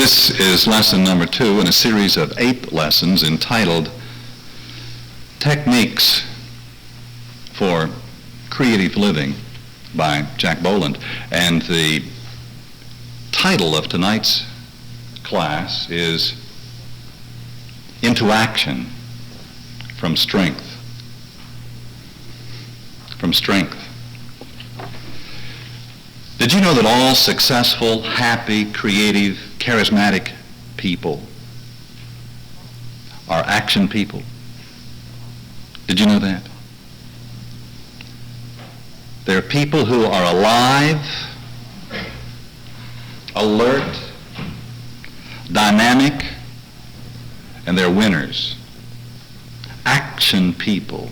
This is lesson number 2 in a series of 8 lessons entitled Techniques for Creative Living by Jack Boland. And the title of tonight's class is Into Action from Strength. From Strength. Did you know that all successful, happy, creative, charismatic people are action people? Did you know that? They're people who are alive, alert, dynamic, and they're winners. Action people.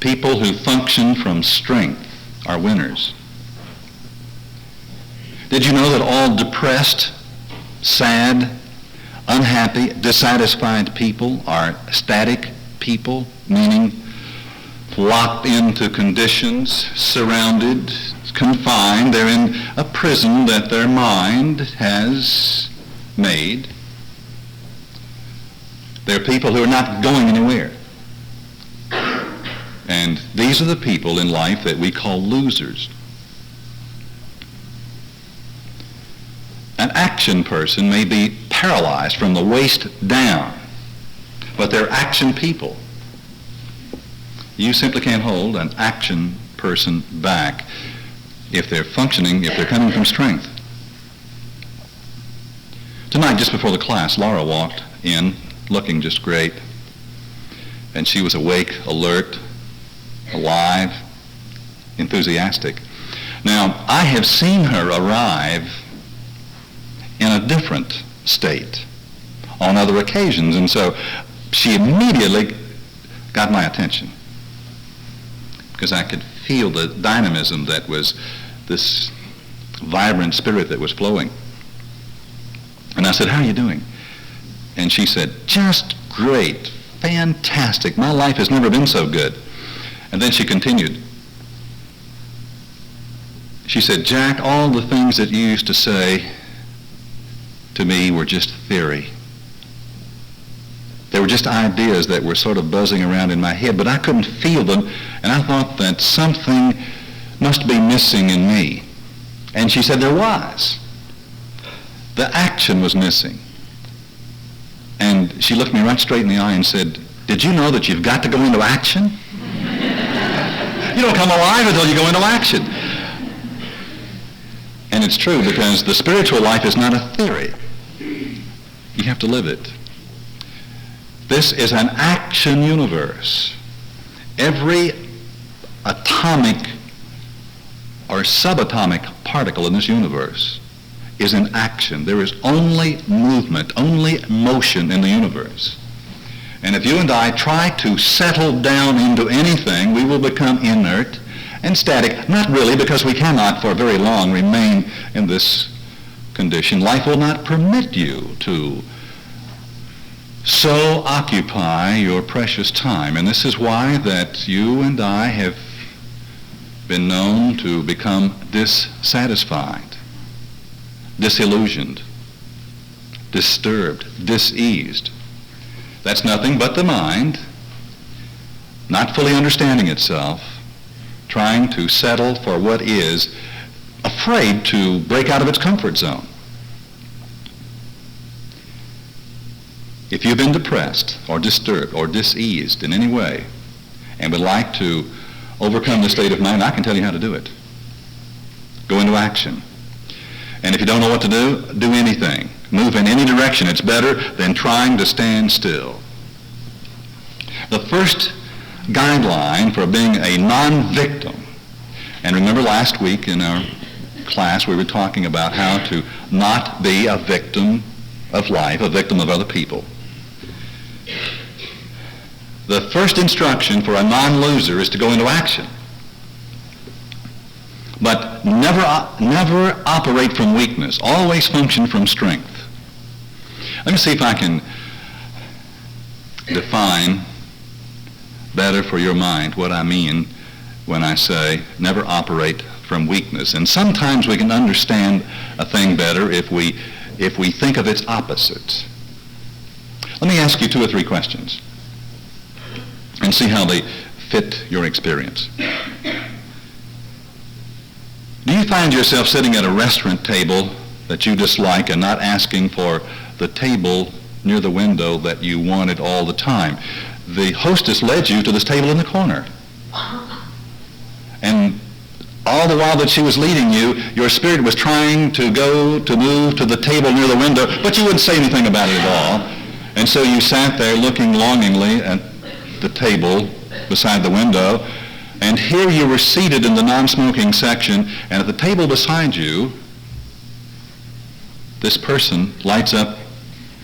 People who function from strength are winners. Did you know that all depressed, sad, unhappy, dissatisfied people are static people, meaning locked into conditions, surrounded, confined? They're in a prison that their mind has made. They're people who are not going anywhere. And these are the people in life that we call losers. An action person may be paralyzed from the waist down, but they're action people. You simply can't hold an action person back if they're functioning, if they're coming from strength. Tonight, just before the class, Laura walked in looking just great, and she was awake, alert, alive, enthusiastic. Now, I have seen her arrive in a different state on other occasions, and so she immediately got my attention because I could feel the dynamism that was this vibrant spirit that was flowing. And I said, "How are you doing?" And she said, "Just great, fantastic. My life has never been so good." And then she continued. She said, "Jack, all the things that you used to say to me were just theory. They were just ideas that were sort of buzzing around in my head, but I couldn't feel them, and I thought that something must be missing in me." And she said there was. The action was missing. And she looked me right straight in the eye and said, "Did you know that you've got to go into action? You don't come alive until you go into action." And it's true, because the spiritual life is not a theory. You have to live it. This is an action universe. Every atomic or subatomic particle in this universe is in action. There is only movement, only motion in the universe. And if you and I try to settle down into anything, we will become inert and static. Not really, because we cannot for very long remain in this condition. Life will not permit you to so occupy your precious time. And this is why that you and I have been known to become dissatisfied, disillusioned, disturbed, diseased. That's nothing but the mind, not fully understanding itself, trying to settle for what is, afraid to break out of its comfort zone. If you've been depressed or disturbed or diseased in any way and would like to overcome this state of mind, I can tell you how to do it. Go into action. And if you don't know what to do, do anything. Move in any direction. It's better than trying to stand still. The first guideline for being a non-victim, and remember last week in our class we were talking about how to not be a victim of life, a victim of other people. The first instruction for a non-loser is to go into action. But never operate from weakness. Always function from strength. Let me see if I can define better for your mind what I mean when I say never operate from weakness. And sometimes we can understand a thing better if we if we think of its opposites. Let me ask you 2 or 3 questions and see how they fit your experience. Do you find yourself sitting at a restaurant table that you dislike and not asking for the table near the window that you wanted all the time? The hostess led you to this table in the corner. And all the while that she was leading you, your spirit was trying to move to the table near the window, but you wouldn't say anything about it at all. And so you sat there looking longingly at the table beside the window, and here you were seated in the non-smoking section, and at the table beside you, this person lights up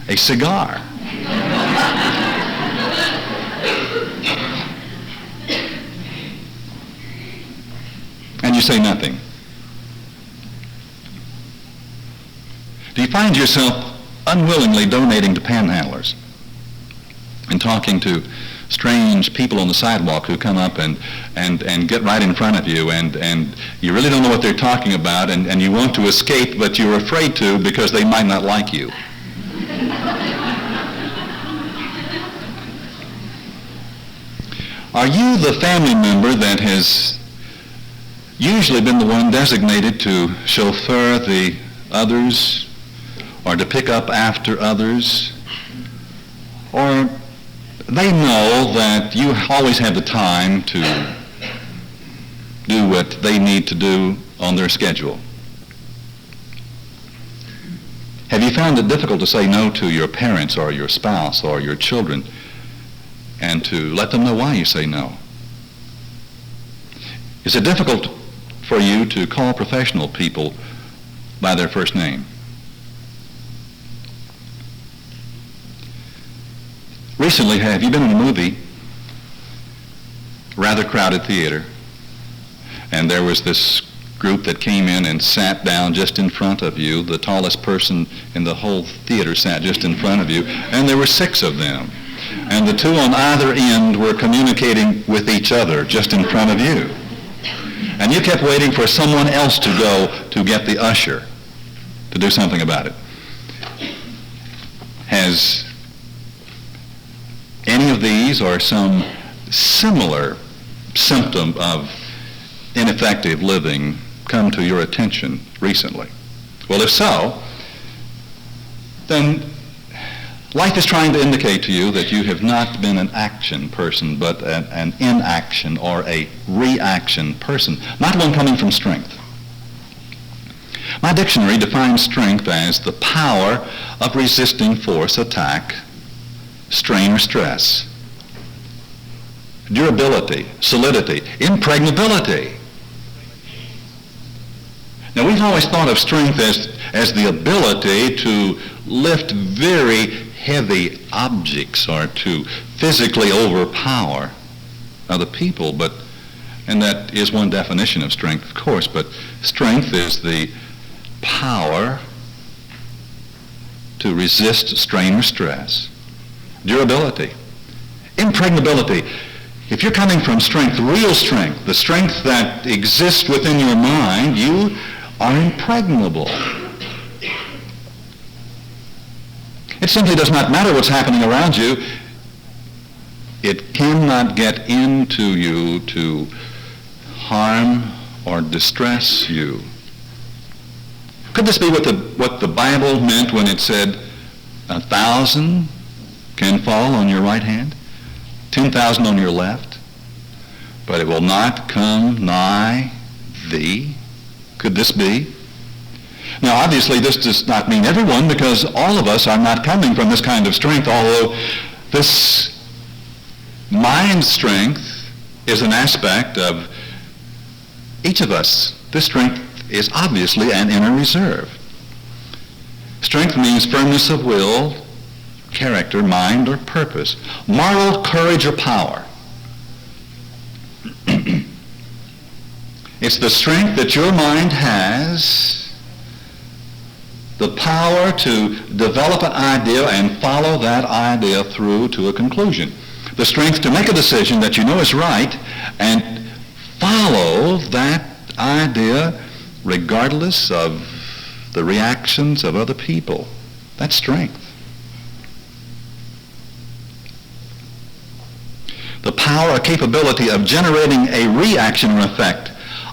a cigar. And you say nothing. Do you find yourself unwillingly donating to panhandlers and talking to strange people on the sidewalk who come up and get right in front of you, and you really don't know what they're talking about, and you want to escape, but you're afraid to because they might not like you? Are you the family member that has usually been the one designated to chauffeur the others, or to pick up after others? Or they know that you always have the time to do what they need to do on their schedule? Have you found it difficult to say no to your parents or your spouse or your children and to let them know why you say no? Is it difficult for you to call professional people by their first name? Recently, have you been in a movie, rather crowded theater, and there was this group that came in and sat down just in front of you? The tallest person in the whole theater sat just in front of you, and there were 6 of them. And the 2 on either end were communicating with each other just in front of you. And you kept waiting for someone else to go to get the usher to do something about it. Has any of these or some similar symptom of ineffective living come to your attention recently? Well, if so, then life is trying to indicate to you that you have not been an action person, but an inaction or a reaction person, not one coming from strength. My dictionary defines strength as the power of resisting force, attack, strain, or stress. Durability, solidity, impregnability. Now, we've always thought of strength as the ability to lift very heavy objects or to physically overpower other people, and that is one definition of strength, of course, but strength is the power to resist strain or stress. Durability, impregnability. If you're coming from strength, real strength, the strength that exists within your mind, you are impregnable. It simply does not matter what's happening around you. It cannot get into you to harm or distress you. Could this be what the Bible meant when it said 1,000 can fall on your right hand, 10,000 on your left, but it will not come nigh thee? Could this be? Now, obviously, this does not mean everyone, because all of us are not coming from this kind of strength, although this mind strength is an aspect of each of us. This strength is obviously an inner reserve. Strength means firmness of will, character, mind, or purpose, moral courage or power. It's the strength that your mind has, the power to develop an idea and follow that idea through to a conclusion. The strength to make a decision that you know is right and follow that idea regardless of the reactions of other people. That's strength. The power or capability of generating a reaction or effect,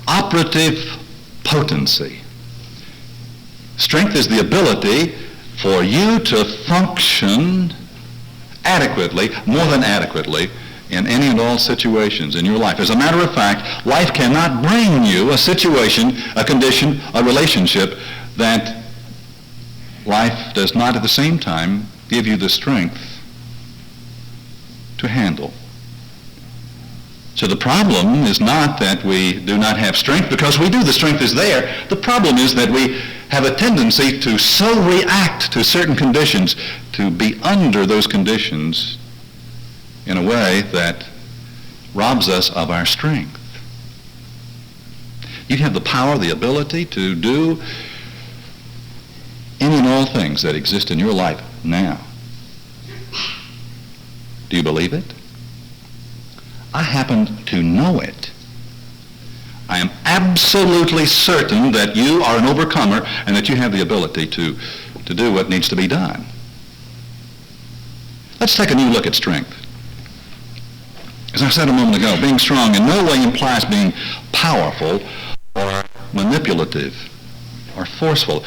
operative potency. Strength is the ability for you to function adequately, more than adequately, in any and all situations in your life. As a matter of fact, life cannot bring you a situation, a condition, a relationship that life does not at the same time give you the strength to handle. So the problem is not that we do not have strength, because we do. The strength is there. The problem is that we have a tendency to so react to certain conditions, to be under those conditions in a way that robs us of our strength. You have the power, the ability to do any and all things that exist in your life now. Do you believe it? I happen to know it. I am absolutely certain that you are an overcomer and that you have the ability to do what needs to be done. Let's take a new look at strength. As I said a moment ago, being strong in no way implies being powerful or manipulative or forceful.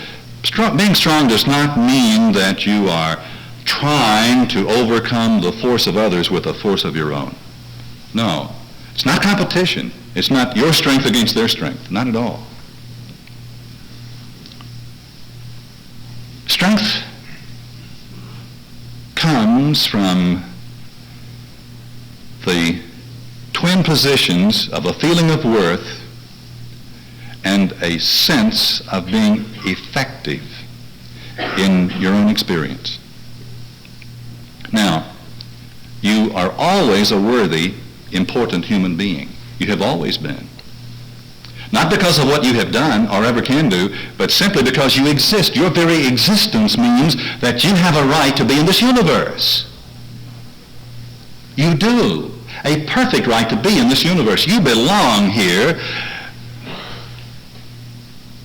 Being strong does not mean that you are trying to overcome the force of others with a force of your own. No. It's not competition. It's not your strength against their strength. Not at all. Strength comes from the twin positions of a feeling of worth and a sense of being effective in your own experience. Now, you are always a worthy, important human being. You have always been. Not because of what you have done or ever can do, but simply because you exist. Your very existence means that you have a right to be in this universe. You do. A perfect right to be in this universe. You belong here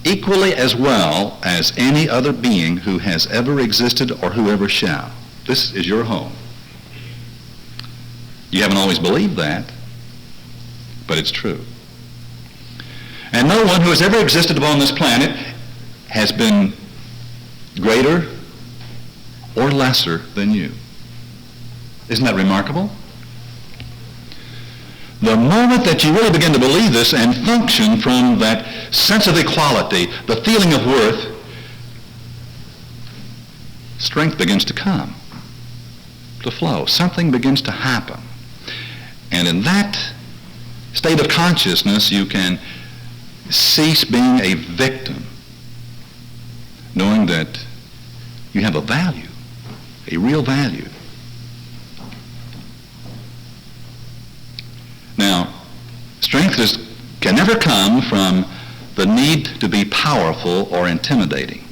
equally as well as any other being who has ever existed or who ever shall. This is your home. You haven't always believed that, but it's true. And no one who has ever existed upon this planet has been greater or lesser than you. Isn't that remarkable? The moment that you really begin to believe this and function from that sense of equality, the feeling of worth, strength begins to come, to flow. Something begins to happen. And in that state of consciousness, you can cease being a victim, knowing that you have a value, a real value. Now, strength can never come from the need to be powerful or intimidating.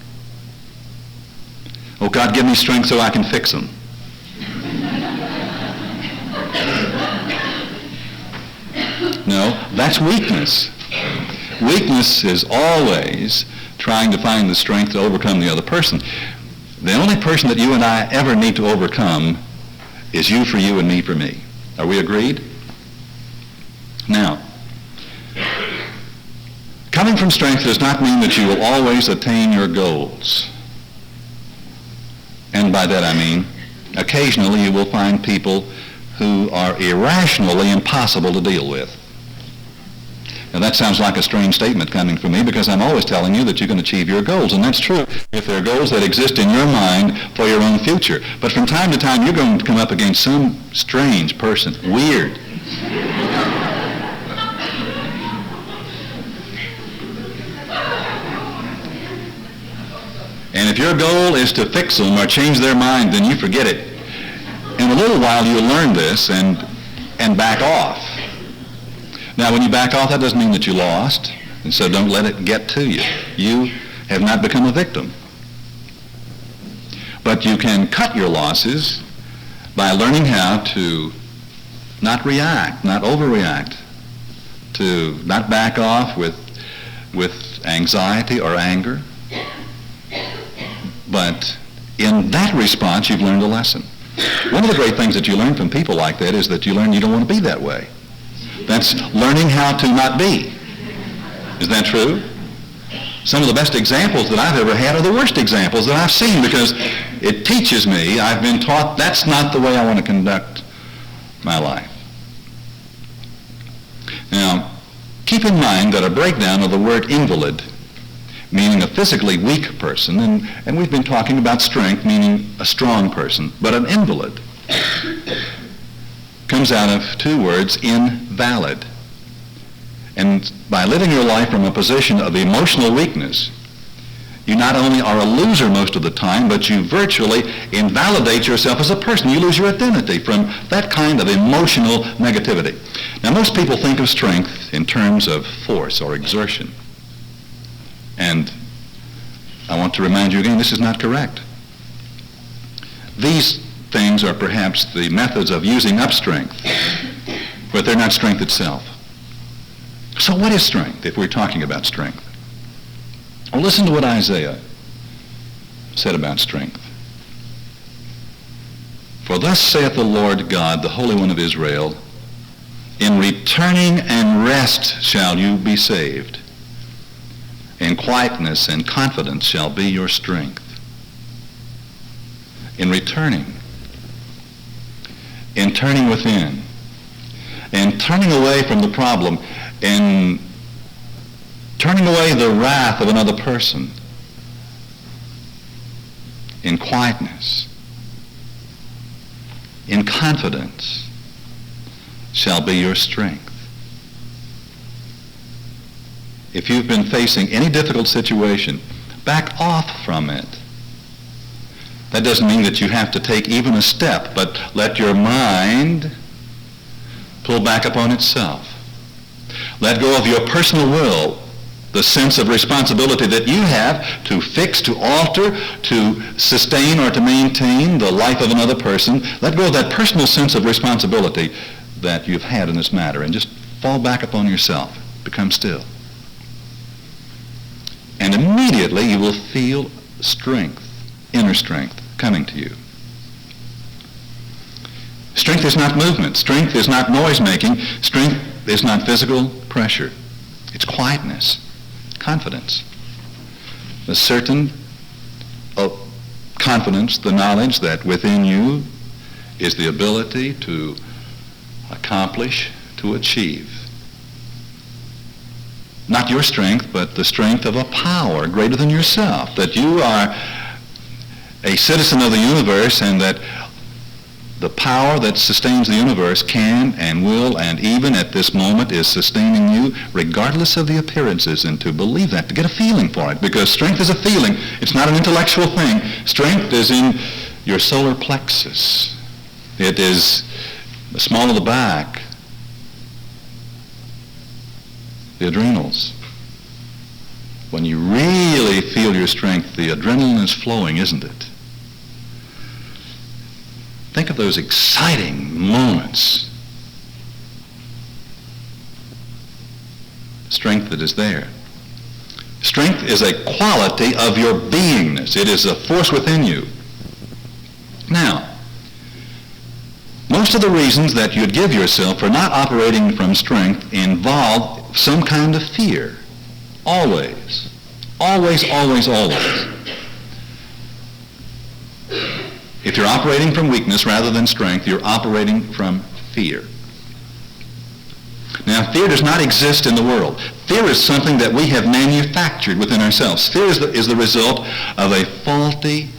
Oh, God, give me strength so I can fix them. No, that's weakness. Weakness is always trying to find the strength to overcome the other person. The only person that you and I ever need to overcome is you for you and me for me. Are we agreed? Now, coming from strength does not mean that you will always attain your goals. And by that I mean, occasionally you will find people who are irrationally impossible to deal with. Now that sounds like a strange statement coming from me, because I'm always telling you that you can achieve your goals, and that's true if they're goals that exist in your mind for your own future. But from time to time you're going to come up against some strange person, weird. And if your goal is to fix them or change their mind, then you forget it. In a little while you'll learn this and back off. Now when you back off, that doesn't mean that you lost, and so don't let it get to you. You have not become a victim. But you can cut your losses by learning how to not react, not overreact, to not back off with anxiety or anger, But in that response, you've learned a lesson. One of the great things that you learn from people like that is that you learn you don't want to be that way. That's learning how to not be. Is that true? Some of the best examples that I've ever had are the worst examples that I've seen, because it teaches me, I've been taught that's not the way I want to conduct my life. Now, keep in mind that a breakdown of the word invalid, meaning a physically weak person, and we've been talking about strength, meaning a strong person, but an invalid comes out of two words, invalid. And by living your life from a position of emotional weakness, you not only are a loser most of the time, but you virtually invalidate yourself as a person. You lose your identity from that kind of emotional negativity. Now, most people think of strength in terms of force or exertion. And I want to remind you again, this is not correct. These things are perhaps the methods of using up strength, but they're not strength itself. So what is strength, if we're talking about strength? Well, listen to what Isaiah said about strength. For thus saith the Lord God, the Holy One of Israel, in returning and rest shall you be saved. In quietness and confidence shall be your strength. In returning, in turning within, and turning away from the problem, in turning away the wrath of another person, in quietness, in confidence shall be your strength. If you've been facing any difficult situation, back off from it. That doesn't mean that you have to take even a step, but let your mind pull back upon itself. Let go of your personal will, the sense of responsibility that you have to fix, to alter, to sustain, or to maintain the life of another person. Let go of that personal sense of responsibility that you've had in this matter, and just fall back upon yourself. Become still. And immediately you will feel strength, inner strength, coming to you. Strength is not movement. Strength is not noise-making. Strength is not physical pressure. It's quietness, confidence. A certain confidence, the knowledge that within you is the ability to accomplish, to achieve. Not your strength, but the strength of a power greater than yourself, that you are a citizen of the universe, and that the power that sustains the universe can and will and even at this moment is sustaining you regardless of the appearances, and to believe that, to get a feeling for it, because strength is a feeling. It's not an intellectual thing. Strength is in your solar plexus. It is the small of the back, the adrenals. When you really feel your strength, the adrenaline is flowing, isn't it? Think of those exciting moments. Strength that is there. Strength is a quality of your beingness. It is a force within you. Now, most of the reasons that you'd give yourself for not operating from strength involve some kind of fear. Always. Always, always, always. If you're operating from weakness rather than strength, you're operating from fear. Now, fear does not exist in the world. Fear is something that we have manufactured within ourselves. Fear is the result of a faulty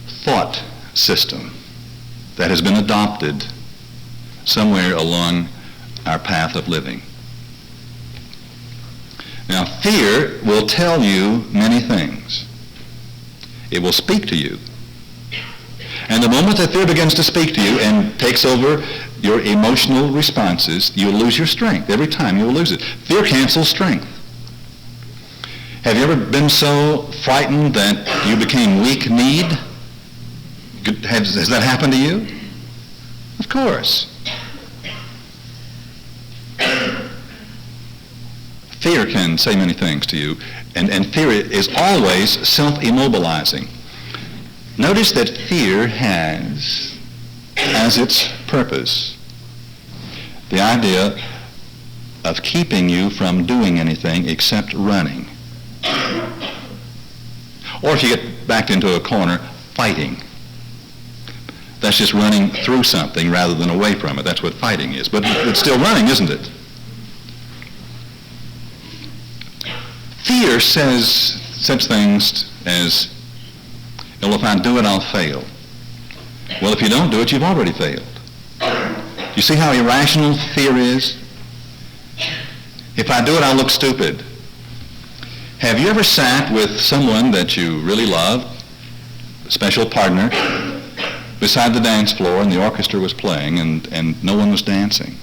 thought system that has been adopted somewhere along our path of living. Now, fear will tell you many things. It will speak to you. And the moment that fear begins to speak to you and takes over your emotional responses, you'll lose your strength. Every time you will lose it. Fear cancels strength. Have you ever been so frightened that you became weak-kneed? Has that happened to you? Of course. Fear can say many things to you. And fear is always self-immobilizing. Notice that fear has as its purpose the idea of keeping you from doing anything except running. Or if you get backed into a corner, fighting. That's just running through something rather than away from it. That's what fighting is. But it's still running, isn't it? Fear says such things as, well, if I do it, I'll fail. Well, if you don't do it, you've already failed. You see how irrational fear is? If I do it, I'll look stupid. Have you ever sat with someone that you really love, a special partner, beside the dance floor and the orchestra was playing and no one was dancing?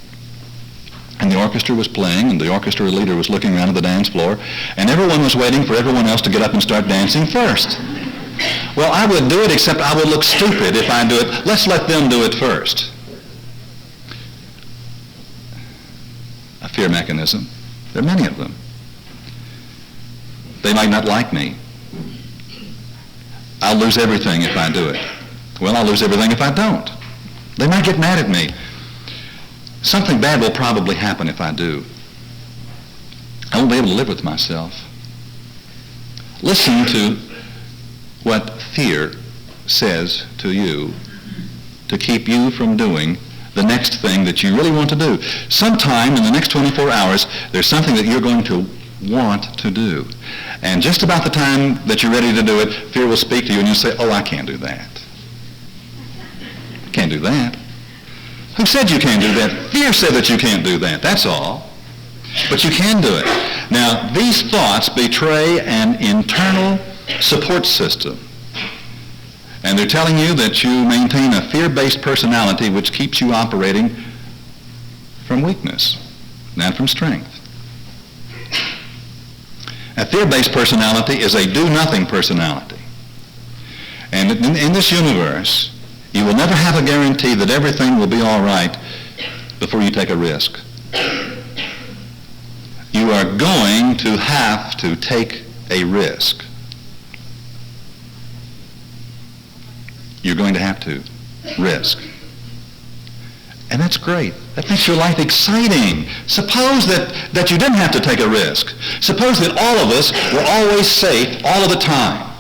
And the orchestra was playing and the orchestra leader was looking around at the dance floor and everyone was waiting for everyone else to get up and start dancing first. Well, I would do it, except I would look stupid if I do it. Let's let them do it first. A fear mechanism. There are many of them. They might not like me. I'll lose everything if I do it. Well, I'll lose everything if I don't. They might get mad at me. Something bad will probably happen if I do. I won't be able to live with myself. Listen to what fear says to you to keep you from doing the next thing that you really want to do. Sometime in the next 24 hours, there's something that you're going to want to do. And just about the time that you're ready to do it, fear will speak to you and you'll say, oh, I can't do that. Can't do that. Who said you can't do that? Fear said that you can't do that. That's all. But you can do it. Now, these thoughts betray an internal support system. And they're telling you that you maintain a fear-based personality which keeps you operating from weakness, not from strength. A fear-based personality is a do-nothing personality. And in this universe, you will never have a guarantee that everything will be all right before you take a risk. You are going to have to take a risk. You're going to have to risk. And that's great. That makes your life exciting. Suppose that you didn't have to take a risk. Suppose that all of us were always safe all of the time.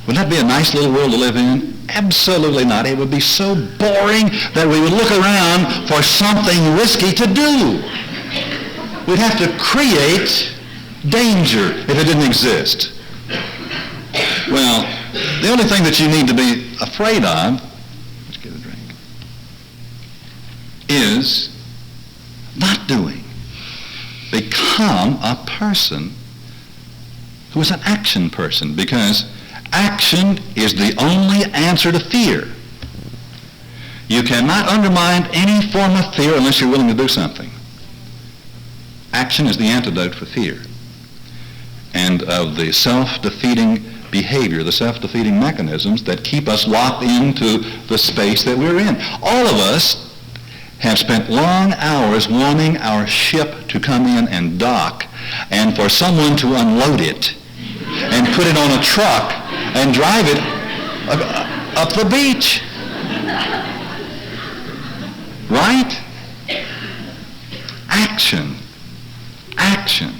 Would that be a nice little world to live in? Absolutely not. It would be so boring that we would look around for something risky to do. We'd have to create danger if it didn't exist. Well, the only thing that you need to be afraid of, let's get a drink, is not doing. Become a person who is an action person, because action is the only answer to fear. You cannot undermine any form of fear unless you're willing to do something. Action is the antidote for fear. And of the self-defeating behavior, the self-defeating mechanisms that keep us locked into the space that we're in. All of us have spent long hours wanting our ship to come in and dock and for someone to unload it and put it on a truck and drive it up the beach. Right? Action. Action.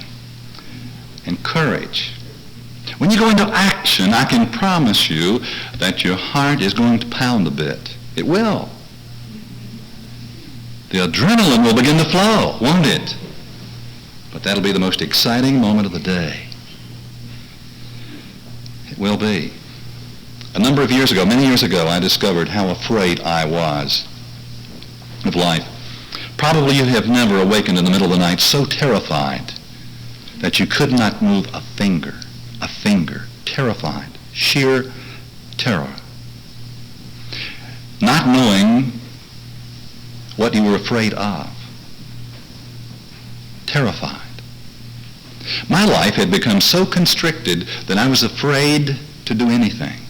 And courage. When you go into action, I can promise you that your heart is going to pound a bit. It will. The adrenaline will begin to flow, won't it? But that'll be the most exciting moment of the day. It will be. A number of years ago, many years ago, I discovered how afraid I was of life. Probably you have never awakened in the middle of the night so terrified that you could not move a finger, terrified, sheer terror. Not knowing what you were afraid of. Terrified. My life had become so constricted that I was afraid to do anything.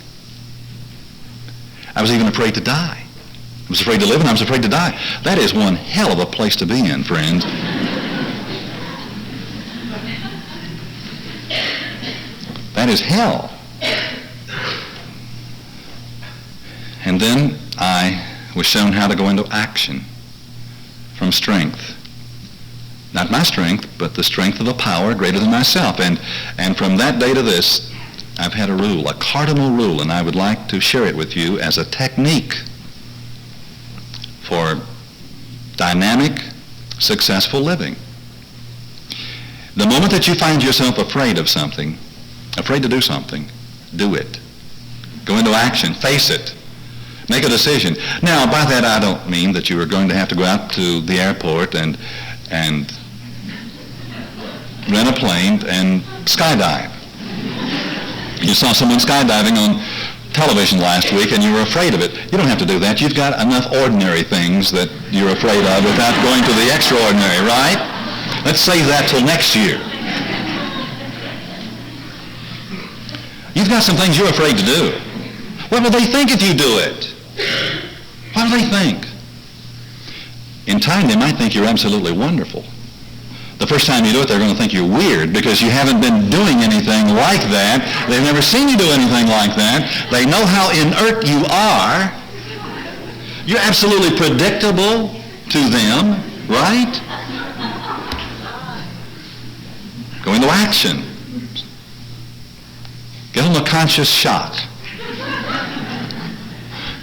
I was even afraid to die. I was afraid to live and I was afraid to die. That is one hell of a place to be in, friends. That is hell. And then I was shown how to go into action from strength. Not my strength, but the strength of a power greater than myself. And from that day to this, I've had a rule, a cardinal rule, and I would like to share it with you as a technique for dynamic, successful living. The moment that you find yourself afraid of something, afraid to do something, do it. Go into action. Face it. Make a decision. Now, by that I don't mean that you are going to have to go out to the airport and rent a plane and skydive. You saw someone skydiving on television last week and you were afraid of it. You don't have to do that. You've got enough ordinary things that you're afraid of without going to the extraordinary, right? Let's save that till next year. You've got some things you're afraid to do. What will they think if you do it? What do they think? In time, they might think you're absolutely wonderful. The first time you do it, they're going to think you're weird because you haven't been doing anything like that. They've never seen you do anything like that. They know how inert you are. You're absolutely predictable to them, right? Go into action. Give them a conscious shock.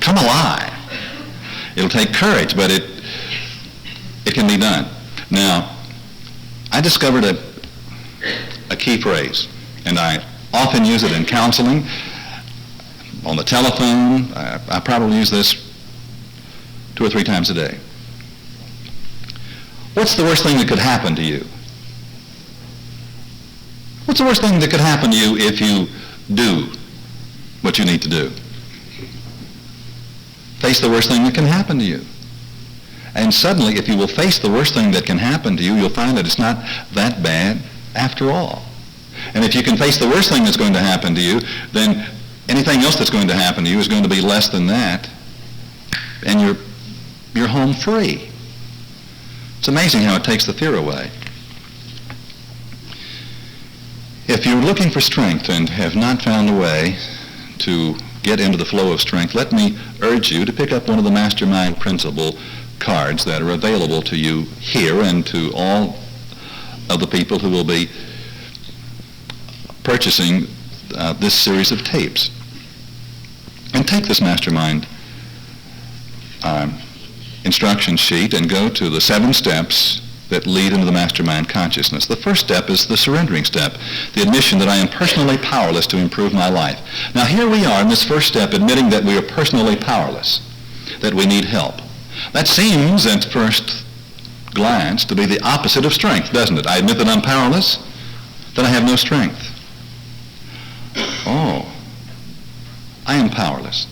Come alive. It'll take courage, but it can be done. Now, I discovered a key phrase, and I often use it in counseling, on the telephone. I probably use this 2 or 3 times a day. What's the worst thing that could happen to you? What's the worst thing that could happen to you if you do what you need to do? Face the worst thing that can happen to you. And suddenly, if you will face the worst thing that can happen to you, you'll find that it's not that bad after all. And if you can face the worst thing that's going to happen to you, then anything else that's going to happen to you is going to be less than that, and you're home free. It's amazing how it takes the fear away. If you're looking for strength and have not found a way to get into the flow of strength, let me urge you to pick up one of the Mastermind Principle cards that are available to you here and to all of the people who will be purchasing this series of tapes. And take this Mastermind instruction sheet and go to the 7 steps that lead into the Mastermind consciousness. The first step is the surrendering step, the admission that I am personally powerless to improve my life. Now here we are in this first step, admitting that we are personally powerless, that we need help. That seems, at first glance, to be the opposite of strength, doesn't it? I admit that I'm powerless, then I have no strength. Oh, I am powerless.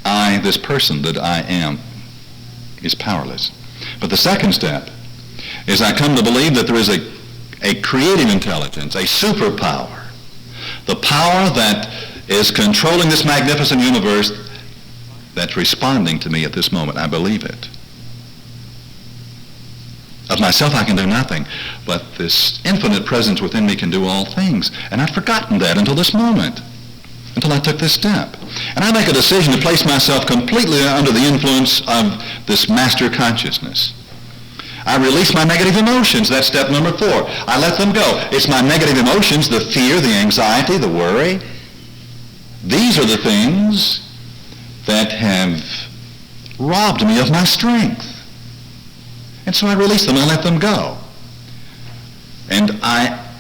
I, this person that I am, is powerless. But the second step is I come to believe that there is a creative intelligence, a superpower, the power that is controlling this magnificent universe that's responding to me at this moment. I believe it. Of myself I can do nothing, but this infinite presence within me can do all things. And I'd forgotten that until this moment, until I took this step. And I make a decision to place myself completely under the influence of this master consciousness. I release my negative emotions. That's step number 4. I let them go. It's my negative emotions, the fear, the anxiety, the worry. These are the things that have robbed me of my strength. And so I release them and let them go. And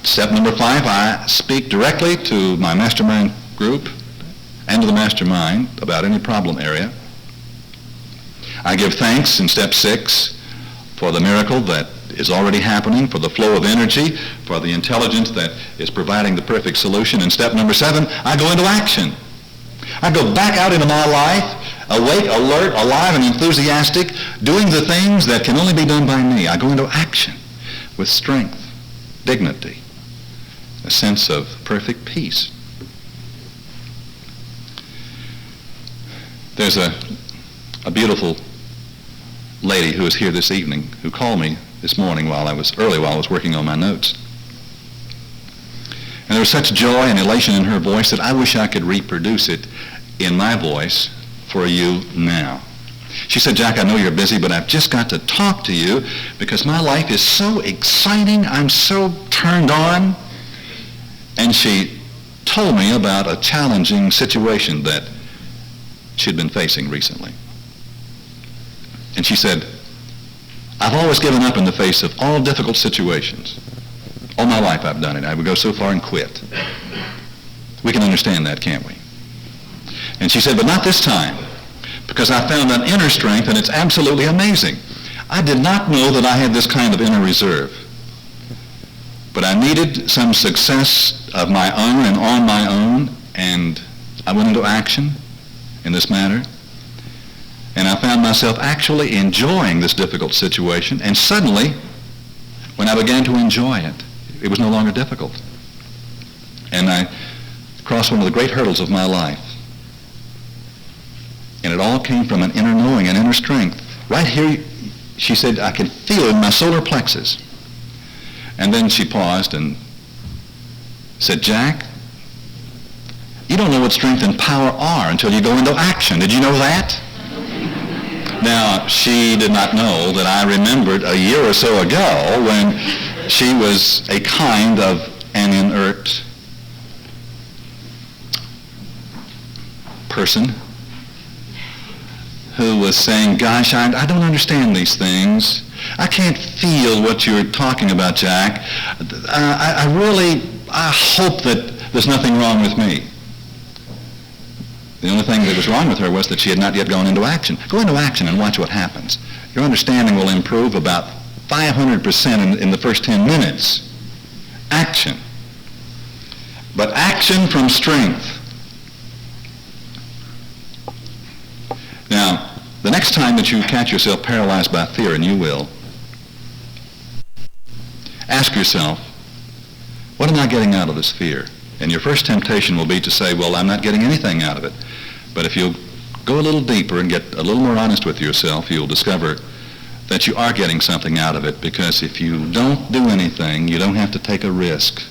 step number 5, I speak directly to my mastermind group and to the mastermind about any problem area. I give thanks in step 6 for the miracle that is already happening, for the flow of energy, for the intelligence that is providing the perfect solution. In step number 7, I go into action. I go back out into my life, awake, alert, alive, and enthusiastic, doing the things that can only be done by me. I go into action with strength, dignity, a sense of perfect peace. There's a beautiful lady who is here this evening who called me this morning while I was working on my notes. And there was such joy and elation in her voice that I wish I could reproduce it in my voice for you now. She said, Jack, I know you're busy, but I've just got to talk to you because my life is so exciting. I'm so turned on. And she told me about a challenging situation that she'd been facing recently. And she said, I've always given up in the face of all difficult situations. All my life I've done it. I would go so far and quit. We can understand that, can't we? And she said, but not this time, because I found an inner strength, and it's absolutely amazing. I did not know that I had this kind of inner reserve. But I needed some success of my own and on my own, and I went into action in this matter. And I found myself actually enjoying this difficult situation, and suddenly, when I began to enjoy it, it was no longer difficult. And I crossed one of the great hurdles of my life. And it all came from an inner knowing, an inner strength. Right here, she said, I can feel it in my solar plexus. And then she paused and said, Jack, you don't know what strength and power are until you go into action. Did you know that? Now, she did not know that I remembered a year or so ago when she was a kind of an inert person who was saying, gosh, I don't understand these things. I can't feel what you're talking about, Jack. I hope that there's nothing wrong with me. The only thing that was wrong with her was that she had not yet gone into action. Go into action and watch what happens. Your understanding will improve about 500% in the first 10 minutes. Action. But action from strength. Now, the next time that you catch yourself paralyzed by fear, and you will, ask yourself, what am I getting out of this fear? And your first temptation will be to say, well, I'm not getting anything out of it. But if you'll go a little deeper and get a little more honest with yourself, you'll discover that you are getting something out of it, because if you don't do anything, you don't have to take a risk.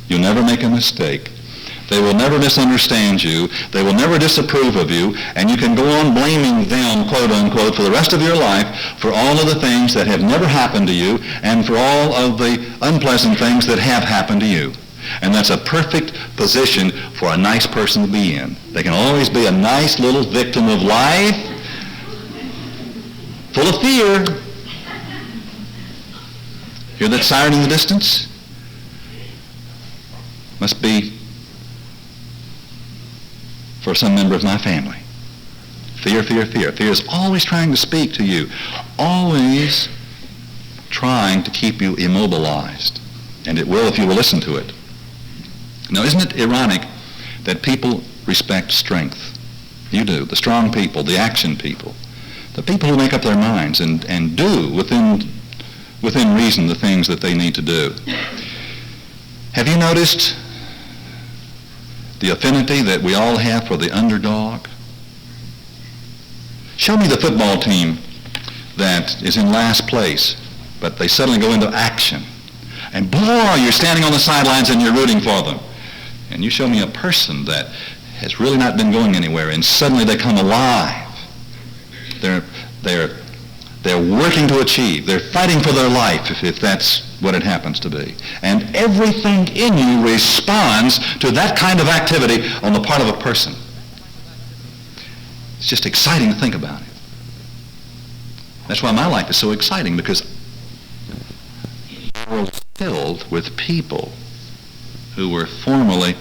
You'll never make a mistake. They will never misunderstand you. They will never disapprove of you, and you can go on blaming them, quote unquote, for the rest of your life for all of the things that have never happened to you and for all of the unpleasant things that have happened to you. And that's a perfect position for a nice person to be in. They can always be a nice little victim of life, full of fear. Hear that siren in the distance? Must be for some member of my family. Fear, fear, fear. Fear is always trying to speak to you, always trying to keep you immobilized. And it will if you will listen to it. Now, isn't it ironic that people respect strength? You do. The strong people, the action people, the people who make up their minds and do within reason the things that they need to do. Have you noticed the affinity that we all have for the underdog? Show me the football team that is in last place, but they suddenly go into action. And boy, you're standing on the sidelines and you're rooting for them. And you show me a person that has really not been going anywhere, and suddenly they come alive. They're working to achieve. They're fighting for their life, if that's what it happens to be. And everything in you responds to that kind of activity on the part of a person. It's just exciting to think about it. That's why my life is so exciting, because we're filled with people who were formerly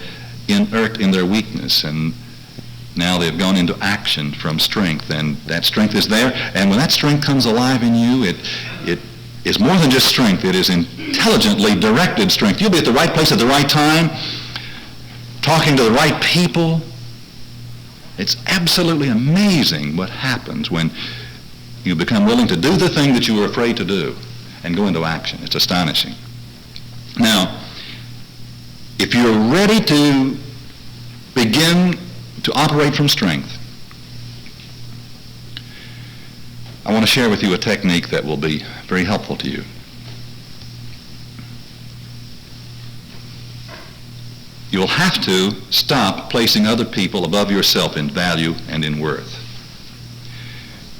inert in their weakness, and now they've gone into action from strength, and that strength is there. And when that strength comes alive in you, it is more than just strength. It is intelligently directed strength. You'll be at the right place at the right time, talking to the right people. It's absolutely amazing what happens when you become willing to do the thing that you were afraid to do and go into action. It's astonishing. Now, if you're ready to begin to operate from strength, I want to share with you a technique that will be very helpful to you. you'll have to stop placing other people above yourself in value and in worth.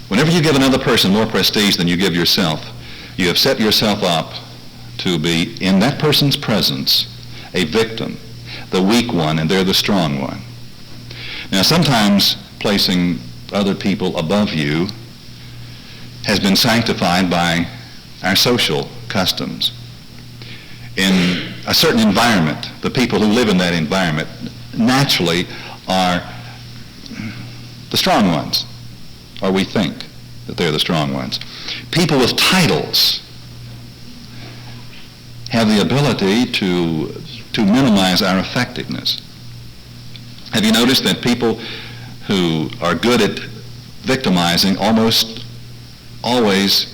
Whenever you give another person more prestige than you give yourself, you have set yourself up to be, in that person's presence, a victim, the weak one, and they're the strong one. Now, sometimes placing other people above you has been sanctified by our social customs. In a certain environment, the people who live in that environment naturally are the strong ones, or we think that they're the strong ones. People with titles have the ability to minimize our effectiveness. Have you noticed that people who are good at victimizing almost always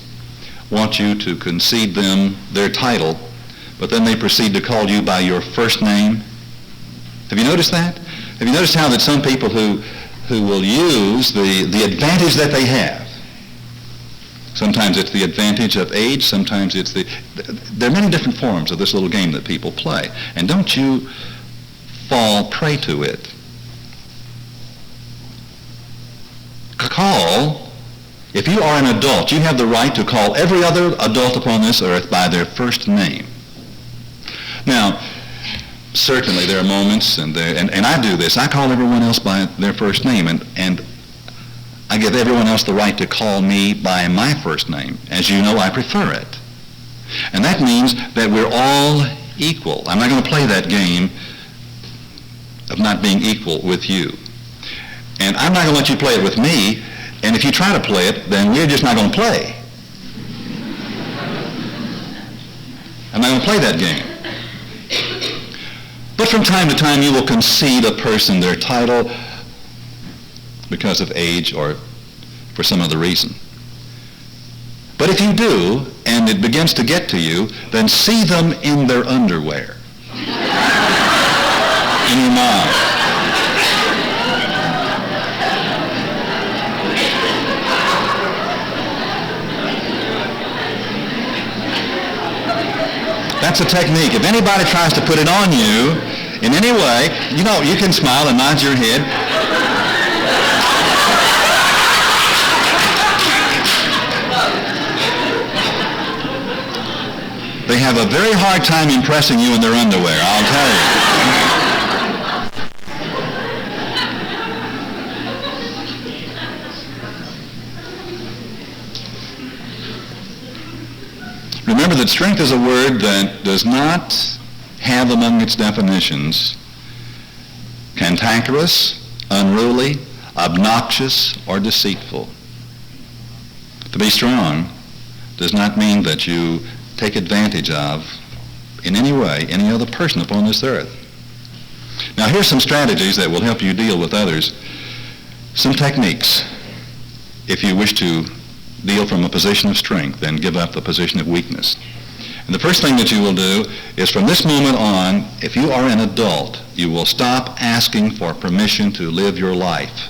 want you to concede them their title, but then they proceed to call you by your first name? Have you noticed that? Have you noticed how that some people who will use the advantage that they have, sometimes it's the advantage of age, sometimes it's there are many different forms of this little game that people play, and don't you fall prey to it. If you are an adult, you have the right to call every other adult upon this earth by their first name. Now, certainly there are moments, and I do this, I call everyone else by their first name, and I give everyone else the right to call me by my first name. As you know, I prefer it. And that means that we're all equal. I'm not going to play that game of not being equal with you. And I'm not going to let you play it with me, and if you try to play it, then we're just not going to play. I'm not going to play that game. But from time to time, you will concede a person their title because of age or for some other reason. But if you do, and it begins to get to you, then see them in their underwear. In your mind. That's a technique. If anybody tries to put it on you in any way, you can smile and nod your head. They have a very hard time impressing you in their underwear, I'll tell you. Remember that strength is a word that does not have among its definitions cantankerous, unruly, obnoxious, or deceitful. To be strong does not mean that you take advantage of, in any way, any other person upon this earth. Now, here's some strategies that will help you deal with others. Some techniques, if you wish to deal from a position of strength and give up the position of weakness. And the first thing that you will do is, from this moment on, if you are an adult, you will stop asking for permission to live your life.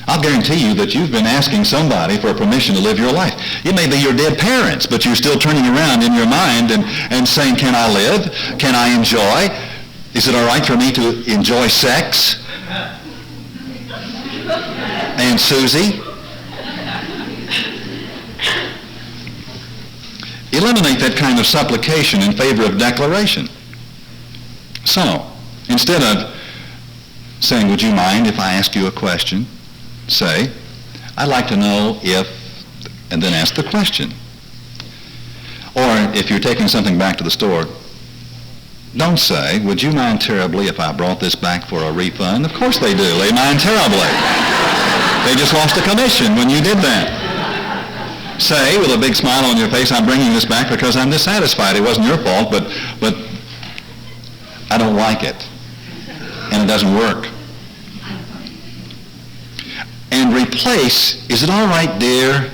I'll guarantee you that you've been asking somebody for permission to live your life. It may be your dead parents, but you're still turning around in your mind and saying, can I live? Can I enjoy? Is it all right for me to enjoy sex? And Susie? Eliminate that kind of supplication in favor of declaration. So, instead of saying, would you mind if I ask you a question? Say, I'd like to know if, and then ask the question. Or if you're taking something back to the store, don't say, would you mind terribly if I brought this back for a refund? Of course they do. They mind terribly. They just lost a commission when you did that. Say, with a big smile on your face, I'm bringing this back because I'm dissatisfied. It wasn't your fault, but I don't like it. And it doesn't work. And replace, is it all right, dear,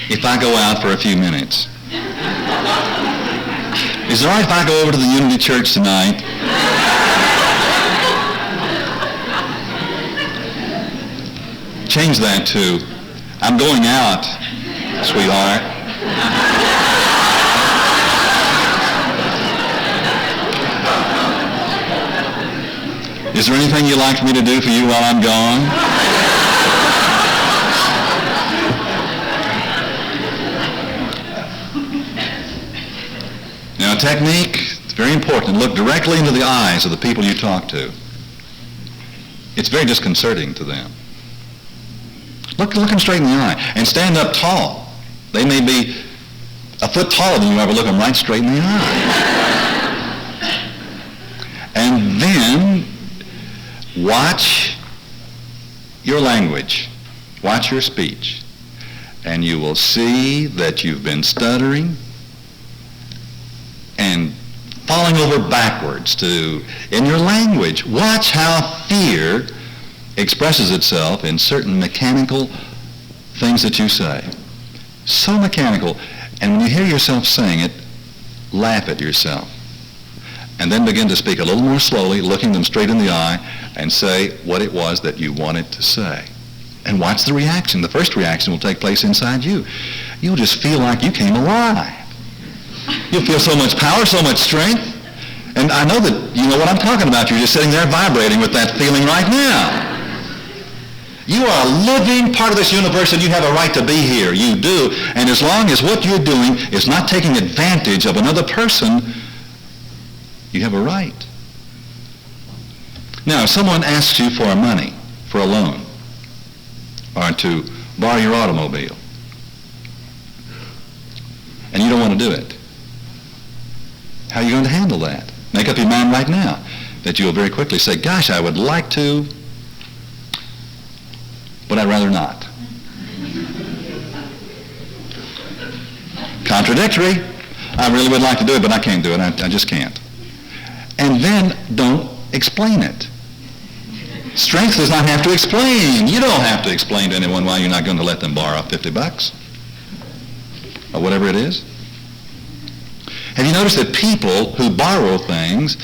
if I go out for a few minutes? Is it all right if I go over to the Unity Church tonight? Change that to, I'm going out, sweetheart. Is there anything you'd like me to do for you while I'm gone? Now, a technique, it's very important. Look directly into the eyes of the people you talk to. It's very disconcerting to them. Look them straight in the eye and stand up tall. They may be a foot taller than you are, but look them right straight in the eye. And then watch your language. Watch your speech. And you will see that you've been stuttering and falling over backwards in your language. Watch how fear expresses itself in certain mechanical things that you say. So mechanical. And when you hear yourself saying it, laugh at yourself. And then begin to speak a little more slowly, looking them straight in the eye, and say what it was that you wanted to say. And watch the reaction. The first reaction will take place inside you. You'll just feel like you came alive. You'll feel so much power, so much strength. And I know that you know what I'm talking about. You're just sitting there vibrating with that feeling right now. You are a living part of this universe, and you have a right to be here. You do. And as long as what you're doing is not taking advantage of another person, you have a right. Now, if someone asks you for money, for a loan, or to borrow your automobile, and you don't want to do it, how are you going to handle that? Make up your mind right now that you'll very quickly say, gosh, I would like to, but I'd rather not. Contradictory. I really would like to do it, but I can't do it. I just can't. And then don't explain it. Strength does not have to explain. You don't have to explain to anyone why you're not going to let them borrow $50 or whatever it is. Have you noticed that people who borrow things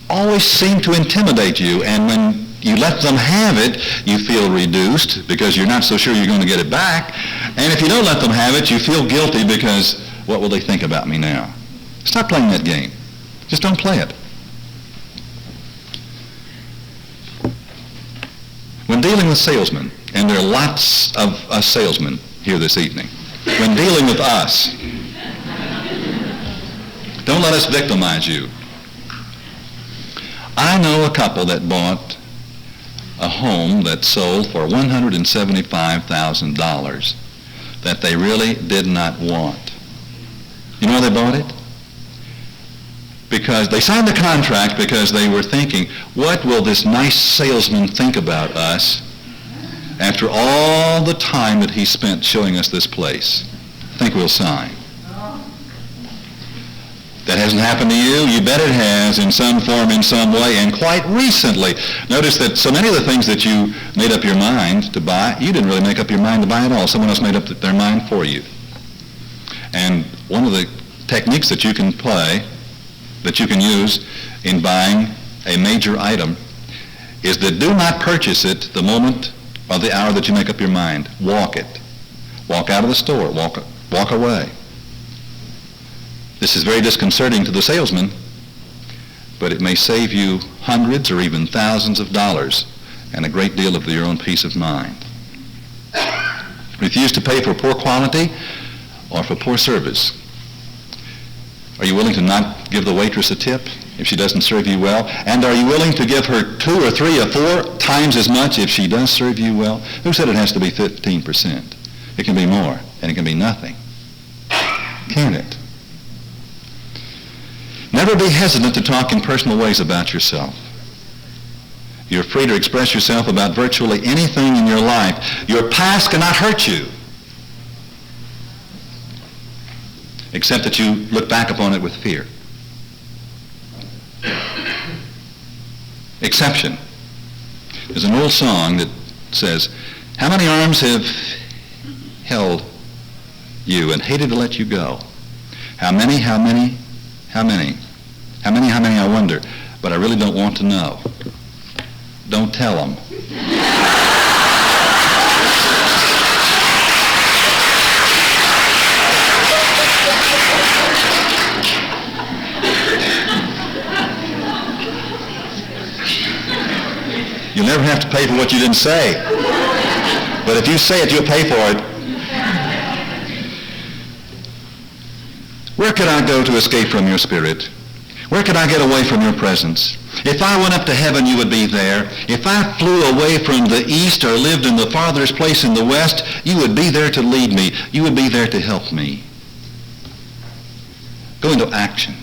always seem to intimidate you, and when you let them have it, you feel reduced because you're not so sure you're going to get it back. And if you don't let them have it, you feel guilty because what will they think about me now? Stop playing that game. Just don't play it. When dealing with salesmen, and there are lots of us salesmen here this evening, when dealing with us, don't let us victimize you. I know a couple that bought a home that sold for $175,000 that they really did not want. You know why they bought it? Because they signed the contract because they were thinking, what will this nice salesman think about us after all the time that he spent showing us this place? I think we'll sign. That hasn't happened to you? You bet it has in some form, in some way, and quite recently. Notice that so many of the things that you made up your mind to buy, you didn't really make up your mind to buy at all. Someone else made up their mind for you. And one of the techniques that you can play, that you can use in buying a major item, is that do not purchase it the moment or the hour that you make up your mind. Walk it. Walk out of the store. Walk away. This is very disconcerting to the salesman, but it may save you hundreds or even thousands of dollars and a great deal of your own peace of mind. Refuse to pay for poor quality or for poor service. Are you willing to not give the waitress a tip if she doesn't serve you well? And are you willing to give her 2 or 3 or 4 times as much if she does serve you well? Who said it has to be 15%? It can be more, and it can be nothing. Can it? Never be hesitant to talk in personal ways about yourself. You're free to express yourself about virtually anything in your life. Your past cannot hurt you, except that you look back upon it with fear. Exception. There's an old song that says, how many arms have held you and hated to let you go? How many, I wonder, but I really don't want to know. Don't tell them. You'll never have to pay for what you didn't say. But if you say it, you'll pay for it. Where could I go to escape from your Spirit? Where could I get away from your presence? If I went up to heaven, you would be there. If I flew away from the east or lived in the farthest place in the west, you would be there to lead me. You would be there to help me. Go into action.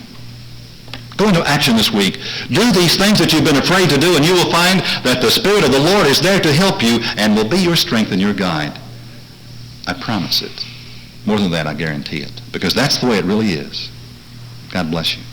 Go into action this week. Do these things that you've been afraid to do, and you will find that the Spirit of the Lord is there to help you and will be your strength and your guide. I promise it. More than that, I guarantee it. Because that's the way it really is. God bless you.